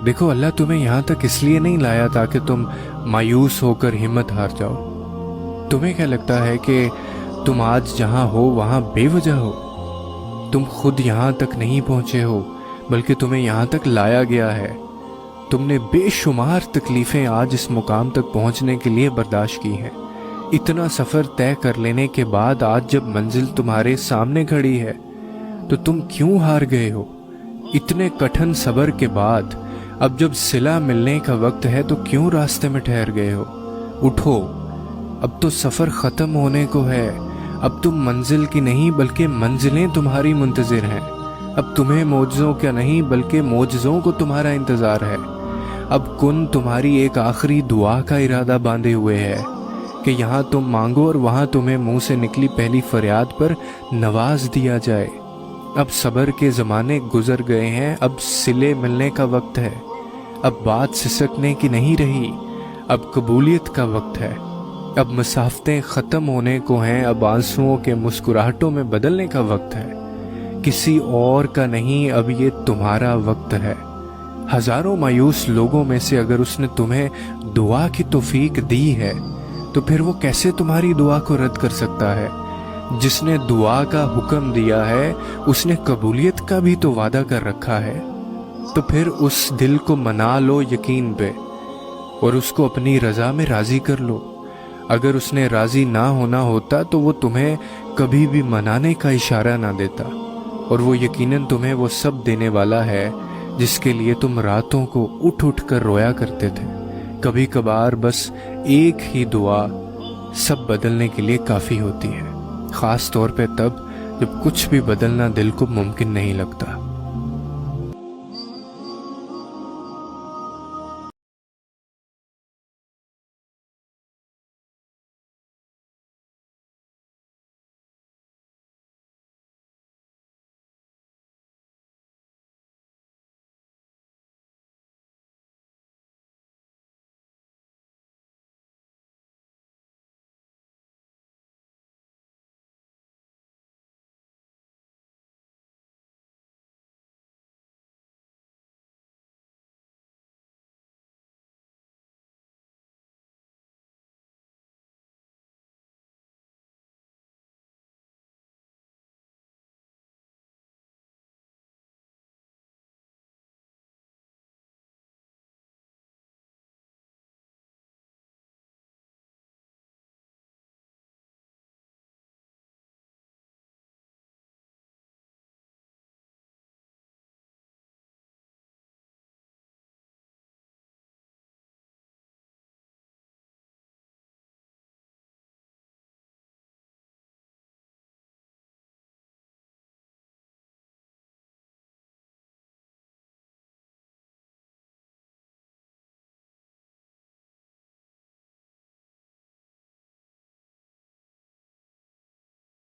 دیکھو اللہ تمہیں یہاں تک اس لیے نہیں لایا تاکہ تم مایوس ہو کر ہمت ہار جاؤ۔ تمہیں کیا لگتا ہے کہ تم آج جہاں ہو وہاں بے وجہ ہو؟ تم خود یہاں تک نہیں پہنچے ہو بلکہ تمہیں یہاں تک لایا گیا ہے۔ تم نے بے شمار تکلیفیں آج اس مقام تک پہنچنے کے لیے برداشت کی ہیں۔ اتنا سفر طے کر لینے کے بعد آج جب منزل تمہارے سامنے کھڑی ہے تو تم کیوں ہار گئے ہو؟ اتنے کٹھن صبر کے بعد اب جب صلہ ملنے کا وقت ہے تو کیوں راستے میں ٹھہر گئے ہو؟ اٹھو، اب تو سفر ختم ہونے کو ہے۔ اب تم منزل کی نہیں بلکہ منزلیں تمہاری منتظر ہیں۔ اب تمہیں معجزوں کا نہیں بلکہ معجزوں کو تمہارا انتظار ہے۔ اب کن تمہاری ایک آخری دعا کا ارادہ باندھے ہوئے ہے کہ یہاں تم مانگو اور وہاں تمہیں منہ سے نکلی پہلی فریاد پر نواز دیا جائے۔ اب صبر کے زمانے گزر گئے ہیں، اب صلے ملنے کا وقت ہے۔ اب بات سسکنے کی نہیں رہی، اب قبولیت کا وقت ہے۔ اب مسافتیں ختم ہونے کو ہیں، اب آنسوؤں کے مسکراہٹوں میں بدلنے کا وقت ہے۔ کسی اور کا نہیں، اب یہ تمہارا وقت ہے۔ ہزاروں مایوس لوگوں میں سے اگر اس نے تمہیں دعا کی توفیق دی ہے تو پھر وہ کیسے تمہاری دعا کو رد کر سکتا ہے؟ جس نے دعا کا حکم دیا ہے اس نے قبولیت کا بھی تو وعدہ کر رکھا ہے۔ تو پھر اس دل کو منا لو یقین پہ اور اس کو اپنی رضا میں راضی کر لو۔ اگر اس نے راضی نہ ہونا ہوتا تو وہ تمہیں کبھی بھی منانے کا اشارہ نہ دیتا، اور وہ یقیناً تمہیں وہ سب دینے والا ہے جس کے لیے تم راتوں کو اٹھ اٹھ کر رویا کرتے تھے۔ کبھی کبھار بس ایک ہی دعا سب بدلنے کے لیے کافی ہوتی ہے، خاص طور پہ تب جب کچھ بھی بدلنا دل کو ممکن نہیں لگتا۔